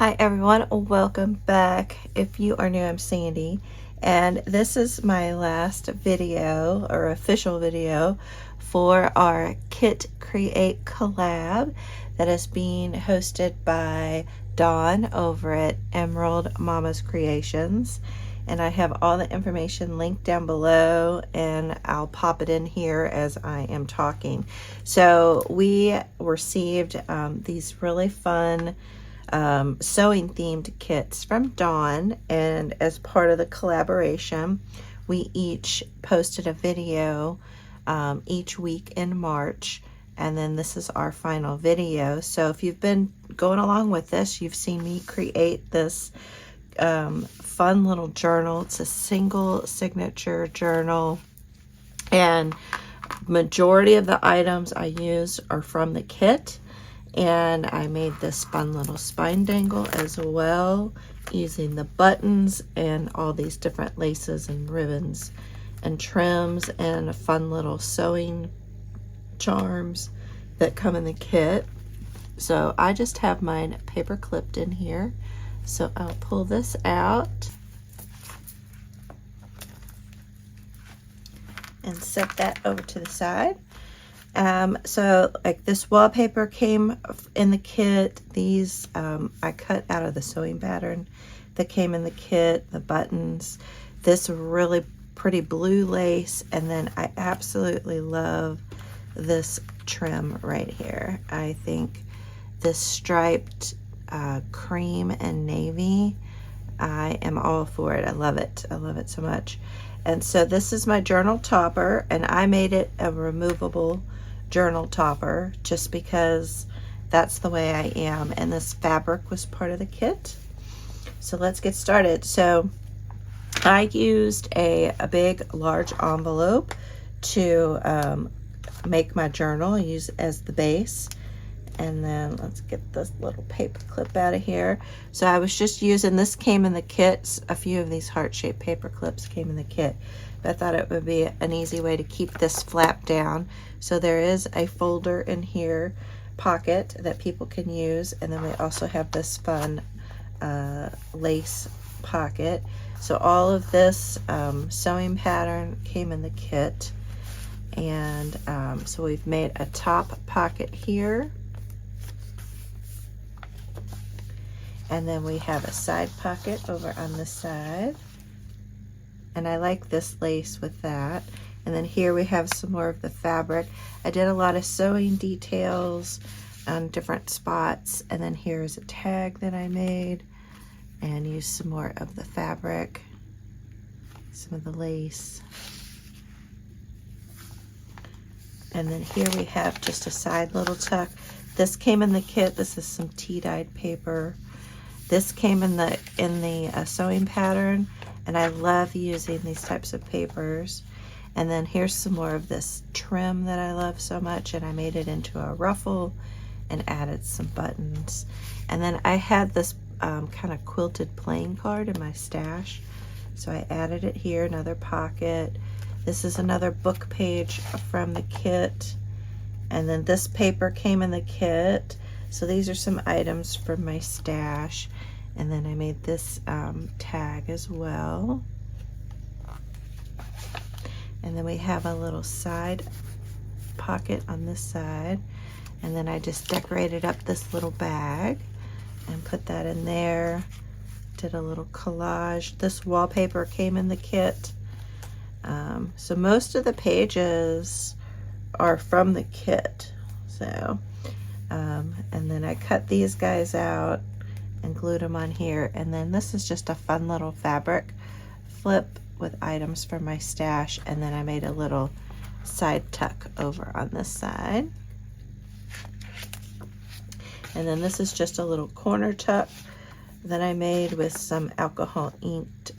Hi everyone, welcome back. If you are new, I'm Sandy, and this is my last video or official video for our Kit Create collab that is being hosted by Dawn over at Emerald Mama's Creations. And I have all the information linked down below, and I'll pop it in here as I am talking. So we received these really fun sewing themed kits from Dawn, and as part of the collaboration we each posted a video each week in March, and then this is our final video. So if you've been going along with this, you've seen me create this fun little journal. It's a single signature journal, and majority of the items I use are from the kit. And I made this fun little spine dangle as well, using the buttons and all these different laces and ribbons and trims and a fun little sewing charms that come in the kit. So I just have mine paper clipped in here. So I'll pull this out and set that over to the side. So like this wallpaper came in the kit. These I cut out of the sewing pattern that came in the kit, the buttons, this really pretty blue lace, and then I absolutely love this trim right here. I think this striped cream and navy, I am all for it. I love it. I love it so much. And so this is my journal topper, and I made it a removable journal topper just because that's the way I am, and this fabric was part of the kit. So let's get started. So I used a big large envelope to make my journal. I use it as the base, and then let's get this little paper clip out of here. So I was just using, this came in the kit, a few of these heart-shaped paper clips came in the kit. I thought it would be an easy way to keep this flap down. So there is a folder in here, pocket, that people can use, and then we also have this fun lace pocket. So all of this sewing pattern came in the kit, and so we've made a top pocket here, and then we have a side pocket over on this side. And I like this lace with that. And then here we have some more of the fabric. I did a lot of sewing details on different spots. And then here's a tag that I made and used some more of the fabric, some of the lace. And then here we have just a side little tuck. This came in the kit. This is some tea-dyed paper. This came in the sewing pattern. And I love using these types of papers. And then here's some more of this trim that I love so much, and I made it into a ruffle and added some buttons. And then I had this kind of quilted playing card in my stash, so I added it here, another pocket. This is another book page from the kit, and then this paper came in the kit. So these are some items from my stash. And then I made this tag as well. And then we have a little side pocket on this side. And then I just decorated up this little bag and put that in there. Did a little collage. This wallpaper came in the kit. So most of the pages are from the kit. So, and then I cut these guys out and glued them on here. And then this is just a fun little fabric flip with items from my stash, and then I made a little side tuck over on this side. And then this is just a little corner tuck that I made with some alcohol inked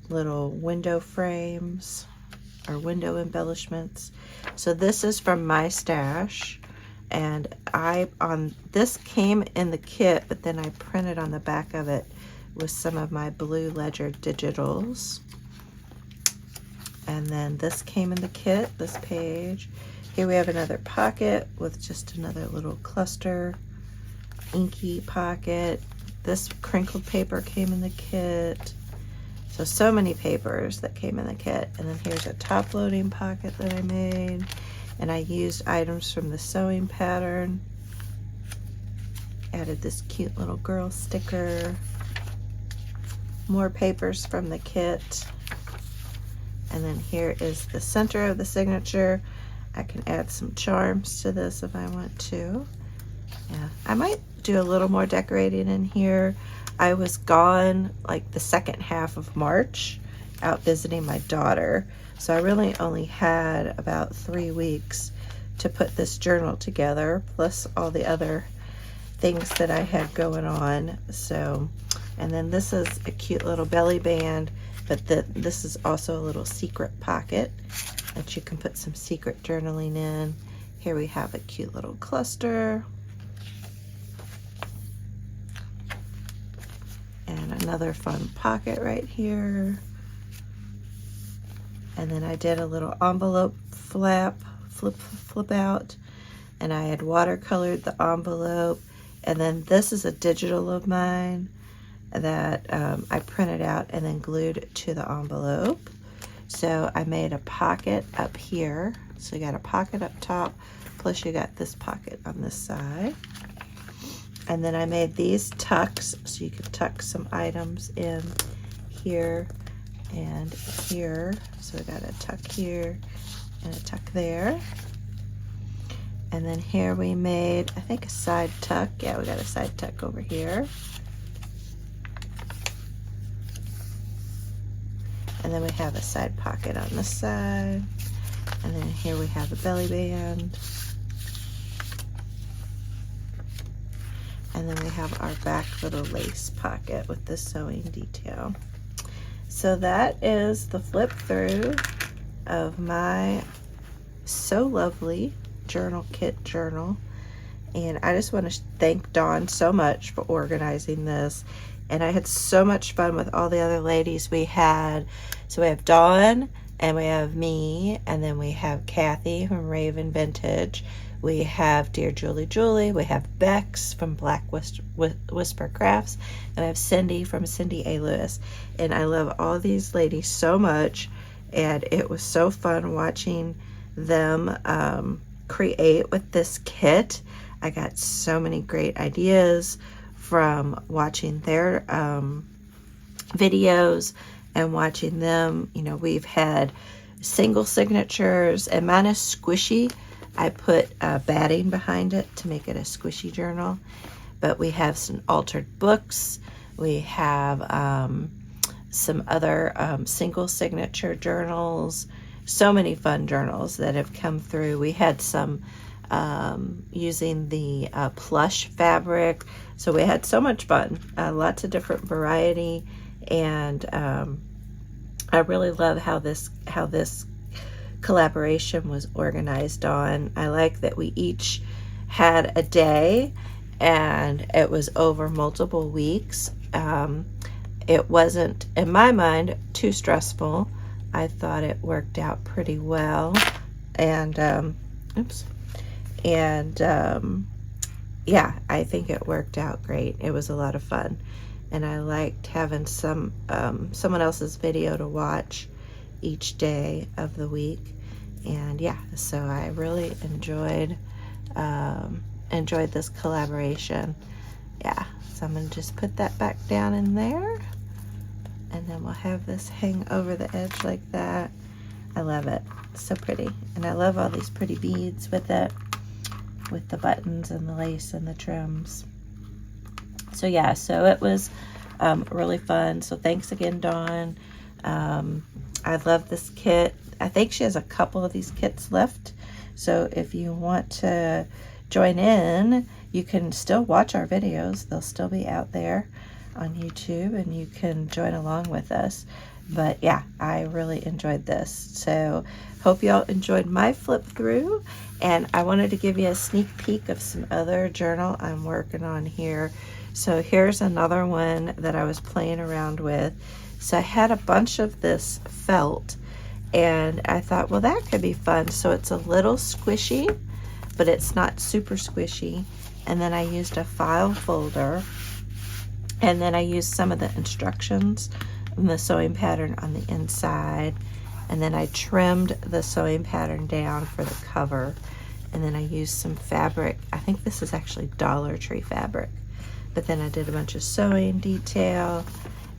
little window frames or window embellishments. So this is from my stash. And this came in the kit, but then I printed on the back of it with some of my Blue Ledger digitals. And then this came in the kit, this page. Here we have another pocket with just another little cluster inky pocket, this crinkled paper came in the kit. So many papers that came in the kit. And then here's a top loading pocket that I made. And I used items from the sewing pattern. Added this cute little girl sticker. More papers from the kit. And then here is the center of the signature. I can add some charms to this if I want to. Yeah, I might do a little more decorating in here. I was gone like the second half of March out visiting my daughter. So I really only had about 3 weeks to put this journal together, plus all the other things that I had going on. So, and then this is a cute little belly band, but this is also a little secret pocket that you can put some secret journaling in. Here we have a cute little cluster. And another fun pocket right here. And then I did a little envelope flip out, and I had watercolored the envelope. And then this is a digital of mine that I printed out and then glued to the envelope. So I made a pocket up here. So you got a pocket up top, plus you got this pocket on this side. And then I made these tucks, so you can tuck some items in here and here. So we got a tuck here and a tuck there. And then here we made, I think, a side tuck. Yeah, we got a side tuck over here. And then we have a side pocket on this side. And then here we have a belly band. And then we have our back little lace pocket with the sewing detail. So that is the flip through of my So Lovely journal kit journal. And I just want to thank Dawn so much for organizing this. And I had so much fun with all the other ladies we had. So we have Dawn, and we have me, and then we have Kathy from Raven Vintage. We have DearJulieJulie, we have Bexx from BlackWhisperCrafts, and I have Cindy from Cindy A. Lewis. And I love all these ladies so much, and it was so fun watching them create with this kit. I got so many great ideas from watching their videos and watching them. You know, we've had single signatures, and mine is squishy. I put batting behind it to make it a squishy journal. But we have some altered books. We have some other single signature journals. So many fun journals that have come through. We had some using the plush fabric. So we had so much fun. Lots of different variety. And I really love how this collaboration was organized on. I like that we each had a day and it was over multiple weeks. It wasn't, in my mind, too stressful. I thought it worked out pretty well. And yeah, I think it worked out great. It was a lot of fun, and I liked having someone else's video to watch each day of the week. And yeah, so I really enjoyed this collaboration. Yeah, so I'm gonna just put that back down in there, and then we'll have this hang over the edge like that. I love it. It's so pretty. And I love all these pretty beads with it, with the buttons and the lace and the trims. So yeah, so it was really fun. So thanks again, Dawn. I love this kit. I think she has a couple of these kits left. So if you want to join in, you can still watch our videos. They'll still be out there on YouTube, and you can join along with us. But yeah, I really enjoyed this. So hope y'all enjoyed my flip through, and I wanted to give you a sneak peek of some other journal I'm working on here. So here's another one that I was playing around with. So I had a bunch of this felt, and I thought, well, that could be fun. So it's a little squishy, but it's not super squishy. And then I used a file folder, And then I used some of the instructions in the sewing pattern on the inside, and then I trimmed the sewing pattern down for the cover, and then I used some fabric. I think this is actually Dollar Tree fabric, but then I did a bunch of sewing detail,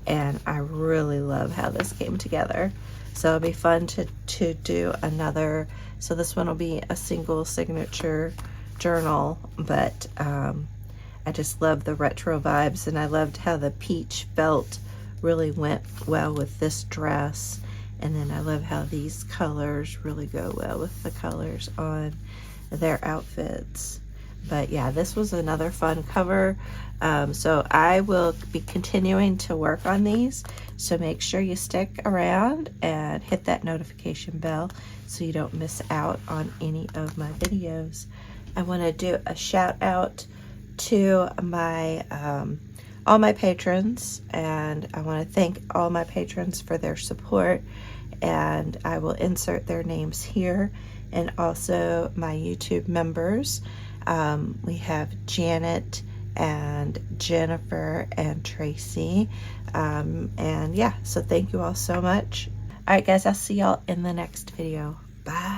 and I really love how this came together. So it'll be fun to do another. So this one will be a single signature journal, but I just love the retro vibes, and I loved how the peach felt really went well with this dress. And then I love how these colors really go well with the colors on their outfits. But yeah, this was another fun cover. So I will be continuing to work on these. So make sure you stick around and hit that notification bell so you don't miss out on any of my videos. I want to do a shout out to my all my patrons, and I want to thank all my patrons for their support, and I will insert their names here, and also my YouTube members. We have Janet and Jennifer and Tracy, and yeah, so thank you all so much. All right guys, I'll see y'all in the next video. Bye.